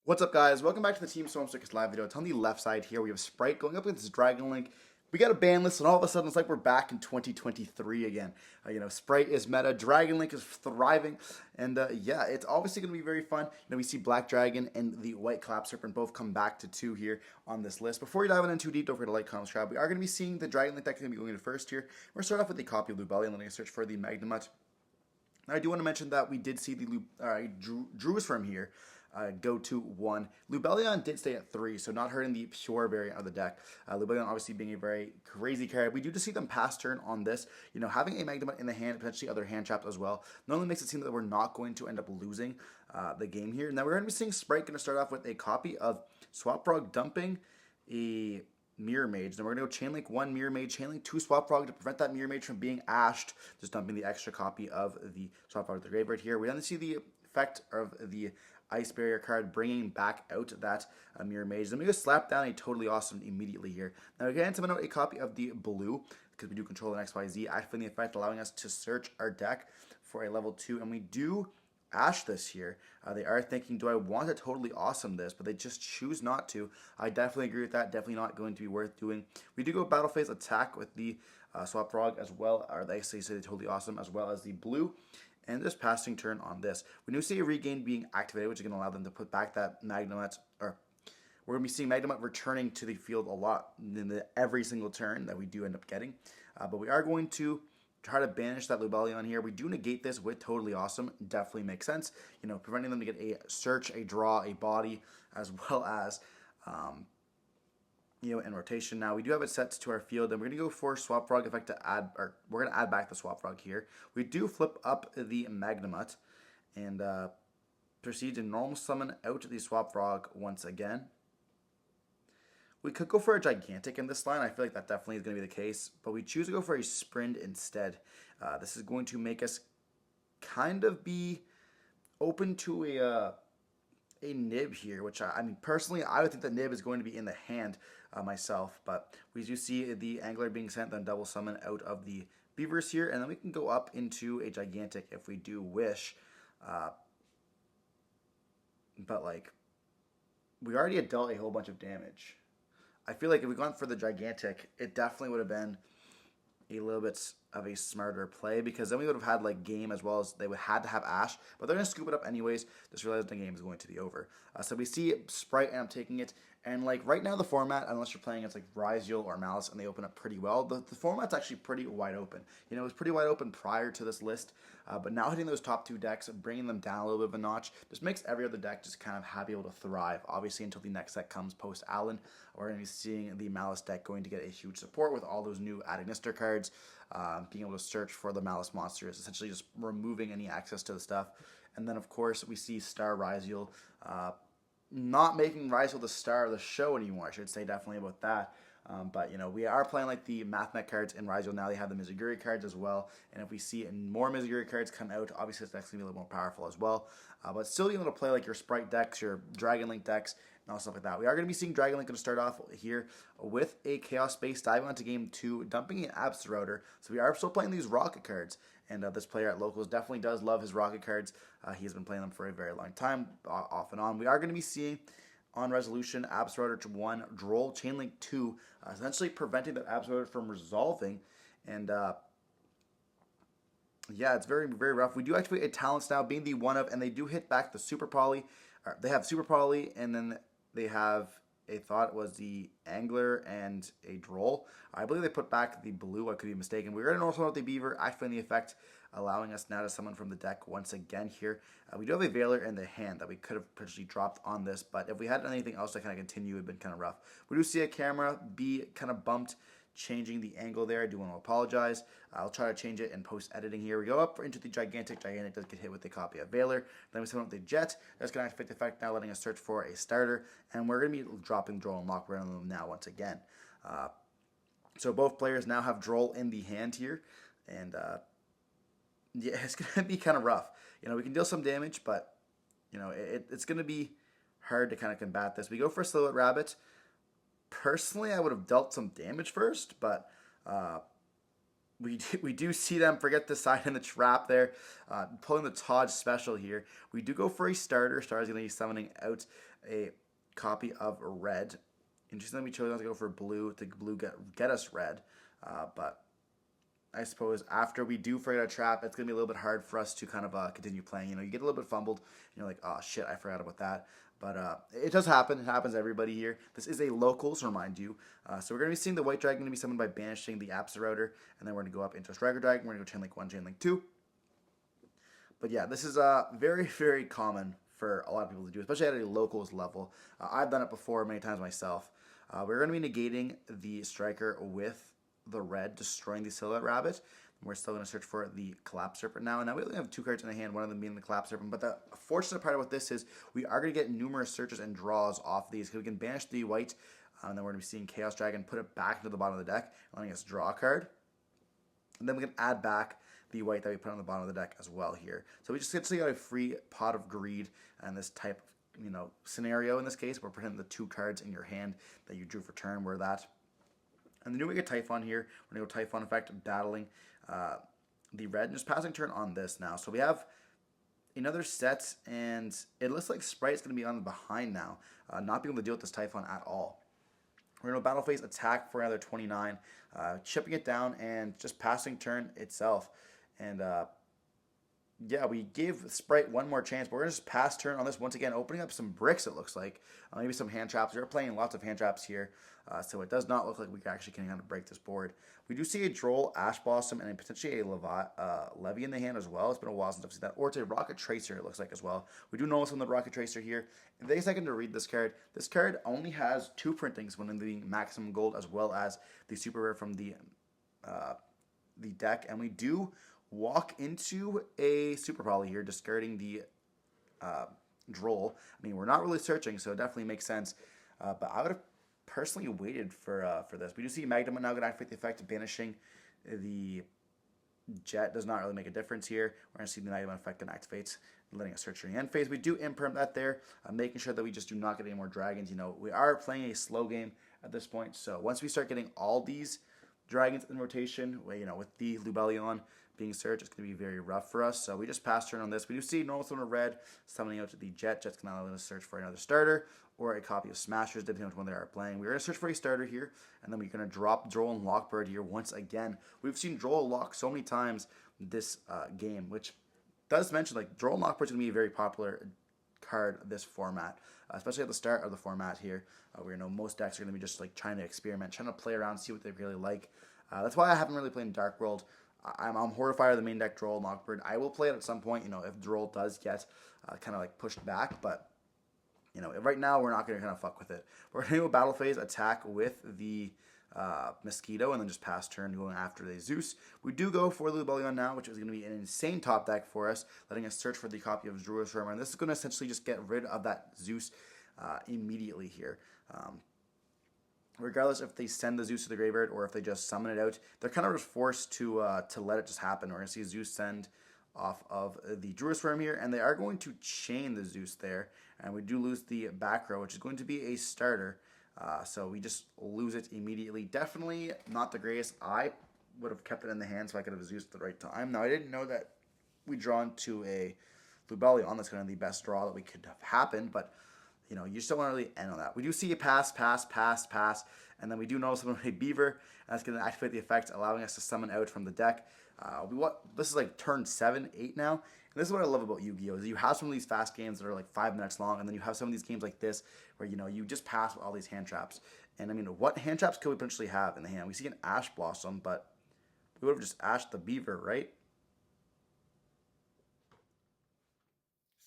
What's up, guys? Welcome back to the Team Storm Circus live video. It's on the left side here. We have Spright going up against Dragon Link. We got a ban list, and all of a sudden it's like we're back in 2023 again. Spright is meta, Dragon Link is thriving, and yeah, it's obviously going to be very fun. We see Black Dragon and the White Clap Serpent both come back to 2 here on this list. Before we dive in too deep, don't forget to like, comment, subscribe. We are going to be seeing the Dragon Link deck going to be going in first here. We're going to start off with a copy of Lubelli and letting us search for the Magnamut. Now, I do want to mention that we did see the Drews from here go to 1. Lubellion did stay at 3, so not hurting the pure variant of the deck. Lubellion obviously being a very crazy card. We do just see them pass turn on this. Having a Magnamut in the hand, potentially other hand traps as well, not only makes it seem that we're not going to end up losing the game here. Now we're going to be seeing Spright going to start off with a copy of Swap Frog dumping a Mirror Mage. Then we're going to go Chainlink 1, Mirror Mage, Chainlink 2, Swap Frog to prevent that Mirror Mage from being ashed, just dumping the extra copy of the Swap Frog to the graveyard here. We then see the effect of the Ice Barrier card bringing back out that Mirror Mage. Then we just slap down a Totally Awesome immediately here. Now again, summon out a copy of the blue, because we do control an XYZ, activating the effect, allowing us to search our deck for a level 2, and we do Ash this here. They are thinking, do I want to Totally Awesome this? But they just choose not to. I definitely agree with that. Definitely not going to be worth doing. We do go Battle Phase Attack with the Swap Frog as well, or they say Totally Awesome, as well as the blue. And just passing turn on this. We do see a Regain being activated, which is going to allow them to put back that Magnamut, or we're going to be seeing Magnamut returning to the field a lot in every single turn that we do end up getting. But we are going to try to banish that Lubellion here. We do negate this with Totally Awesome. Definitely makes sense. Preventing them to get a search, a draw, a body, as well as in rotation. Now we do have it set to our field, and we're gonna go for Swap Frog effect to add, or we're gonna add back the Swap Frog here. We do flip up the Magnamut and proceed to normal summon out the Swap Frog once again. We could go for a Gigantic in this line. I feel like that definitely is going to be the case, but we choose to go for a Sprint instead. This is going to make us kind of be open to a Nib here, which I mean, personally, I would think that Nib is going to be in the hand myself, but we do see the Angler being sent, then double summon out of the Beavers here, and then we can go up into a Gigantic if we do wish. But, like, we already had dealt a whole bunch of damage. I feel like if we gone for the Gigantic, it definitely would have been a little bit of a smarter play, because then we would have had like game as well as they would had to have Ash, but they're going to scoop it up anyways. Just realized the game is going to be over. So we see Spright and I'm taking it, and like right now the format, unless you're playing it's like Ryziel or Malice and they open up pretty well, the format's actually pretty wide open. It was pretty wide open prior to this list, but now hitting those top 2 decks, bringing them down a little bit of a notch, just makes every other deck just kind of be able to thrive. Obviously, until the next set comes post Allen, we're going to be seeing the Malice deck going to get a huge support with all those new Adagnister cards, being able to search for the Malice monsters, essentially just removing any access to the stuff. And then, of course, we see Star Ryziel, not making Ryziel the star of the show anymore, I should say definitely about that. But, we are playing like the Mathmech cards in Ryziel now. They have the Mizuguri cards as well. And if we see more Mizuguri cards come out, obviously this deck's going to be a little more powerful as well. But still being able to play like your Spright decks, your Dragon Link decks, and all stuff like that. We are going to be seeing Dragon Link going to start off here with a Chaos Space, diving onto game 2, dumping an Absterrouter. So we are still playing these Rocket cards. And this player at Locals definitely does love his Rocket cards. He has been playing them for a very long time, off and on. We are going to be seeing on Resolution, Absterrouter to 1, Droll, Chainlink 2, essentially preventing that Absterrouter from resolving. And yeah, it's very, very rough. We do activate a Talents now, being the one of, and they do hit back the Super Poly. They have Super Poly, and then they have a thought was the Angler and a Droll. I believe they put back the blue. I could be mistaken. We're going to also note the Beaver, activating the effect, allowing us now to summon from the deck once again here. We do have a Veiler in the hand that we could have potentially dropped on this, but if we had anything else to kind of continue, it would have been kind of rough. We do see a camera be kind of bumped, changing the angle there. I do want to apologize. I'll try to change it in post-editing here. We go up into the Gigantic. Gigantic does get hit with a copy of Veiler. Then we summon up the Jet. That's going to activate the effect now, letting us search for a starter. And we're going to be dropping Droll and Lock around them now once again. So both players now have Droll in the hand here. And yeah, it's going to be kind of rough. We can deal some damage, but it's going to be hard to kind of combat this. We go for a Silhouette Rabbit. Personally, I would have dealt some damage first, but we do see them forget the side in the trap there, pulling the Todd special here. We do go for a starter. Starter's going to be summoning out a copy of red. Interestingly, we chose not to go for blue to get us red, but I suppose after we do forget a trap, it's going to be a little bit hard for us to kind of continue playing. You know, you get a little bit fumbled, and you're like, oh shit, I forgot about that. But it does happen. It happens to everybody here. This is a locals, remind you. So we're going to be seeing the white dragon going to be summoned by banishing the Absa router, and then we're going to go up into a striker dragon. We're going to go chain link 1, chain link 2. But yeah, this is very, very common for a lot of people to do, especially at a locals level. I've done it before many times myself. We're going to be negating the striker with the red, destroying the Silhouette Rabbit. We're still going to search for the Collapse Serpent now. And now we only have 2 cards in the hand, one of them being the Collapse Serpent. But the fortunate part about this is we are going to get numerous searches and draws off these. Because we can banish the white, and then we're going to be seeing Chaos Dragon put it back into the bottom of the deck, letting us draw a card. And then we can add back the white that we put on the bottom of the deck as well here. So we just essentially got a free Pot of Greed and this type of scenario in this case. We're putting the 2 cards in your hand that you drew for turn were that. And then we get Typhon here. We're going to go Typhon effect, battling the red, and just passing turn on this now. So we have another set, and it looks like Sprite's going to be on the behind now, not being able to deal with this Typhon at all. We're going to battle phase attack for another 29, chipping it down and just passing turn itself. And yeah, we gave Spright one more chance, but we're going to just pass turn on this once again, opening up some bricks, it looks like. Maybe some hand traps. We're playing lots of hand traps here, so it does not look like we actually can kind of break this board. We do see a Droll, Ash Blossom, and potentially a Levy in the hand as well. It's been a while since I've seen that. Or it's a Rocket Tracer, it looks like, as well. We do notice on the Rocket Tracer here. It takes a second to read this card. This card only has 2 printings when in the maximum gold, as well as the super rare from the deck. And we do walk into a Super Poly here, discarding the Droll. I mean, we're not really searching, so it definitely makes sense. But I would have personally waited for this. We do see Magnum now going to activate the effect of banishing the Jet. Does not really make a difference here. We're going to see the Magnum effect that activates, letting us search during the end phase. We do imperm that there, making sure that we just do not get any more dragons. You know, we are playing a slow game at this point, so once we start getting all these dragons in rotation, you know, with the Lubellion being searched, it's going to be very rough for us. So we just pass turn on this. We do see normal summon red summoning out to the Jet. Jet's going to allow us to search for another starter or a copy of Smashers, depending on which one they are playing. We're going to search for a starter here, and then we're going to drop Droll and Lockbird here once again. We've seen Droll lock so many times this game, which does mention, like, Droll and Lockbird's going to be a very popular card this format, especially at the start of the format here, where, you know, most decks are going to be just, like, trying to experiment, trying to play around, see what they really like. That's why I haven't really played in Dark World. I'm horrified of the main deck Droll and Lockbird. I will play it at some point, you know, if Droll does get kind of like pushed back, but you know, right now we're not going to kind of fuck with it. We're going to do a battle phase attack with the Mosquito and then just pass turn going after the Zeus. We do go for the Lubellion now, which is going to be an insane top deck for us, letting us search for the copy of Druid's Armor, and this is going to essentially just get rid of that Zeus immediately here. Regardless if they send the Zeus to the graveyard or if they just summon it out, they're kind of just forced to let it just happen. We're going to see Zeus send off of the Druid's Worm here, and they are going to chain the Zeus there, and we do lose the back row, which is going to be a starter, so we just lose it immediately. Definitely not the greatest. I would have kept it in the hand so I could have Zeus at the right time. Now, I didn't know that we draw into a Lubellion. That's kind of the best draw that we could have happened, but you know, you just don't want to really end on that. We do see a pass, and then we do notice a Beaver, and that's going to activate the effect, allowing us to summon out from the deck. This is like turn 7, 8 now, and this is what I love about Yu-Gi-Oh! Is you have some of these fast games that are like 5 minutes long, and then you have some of these games like this, where, you know, you just pass with all these hand traps. And I mean, what hand traps could we potentially have in the hand? We see an Ash Blossom, but we would have just ashed the Beaver, right?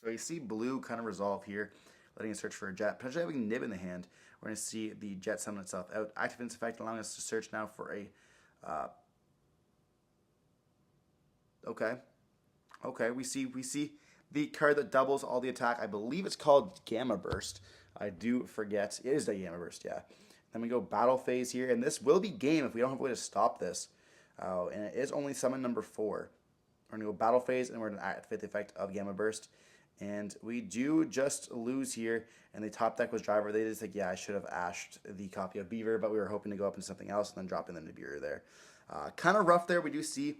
So you see blue kind of resolve here, letting us search for a Jet, potentially having Nib in the hand. We're going to see the Jet summon itself out. Activate its effect, allowing us to search now for a... Okay, we see the card that doubles all the attack. I believe it's called Gamma Burst. I do forget. It is the Gamma Burst, yeah. Then we go battle phase here, and this will be game if we don't have a way to stop this. And it is only summon number 4. We're going to go battle phase, and we're going to activate the effect of Gamma Burst. And we do just lose here, and the top deck was Driver. They just like, yeah, I should have ashed the copy of Beaver, but we were hoping to go up into something else and then drop in the Nibiru there. Kind of rough there. We do see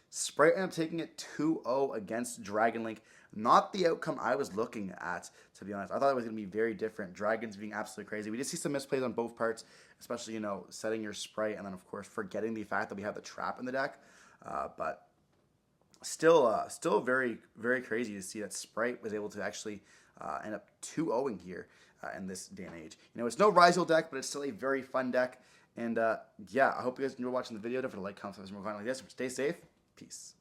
Spright ended up taking it 2-0 against Dragon Link. Not the outcome I was looking at, to be honest. I thought it was going to be very different. Dragons being absolutely crazy. We did see some misplays on both parts, especially, setting your Spright and then, of course, forgetting the fact that we have the trap in the deck. But still very, very crazy to see that Spright was able to actually end up 2-0ing here in this day and age. It's no Rizal deck, but it's still a very fun deck. And yeah, I hope you guys enjoy watching the video. Don't forget to like, comment, subscribe, more content like this. Stay safe. Peace.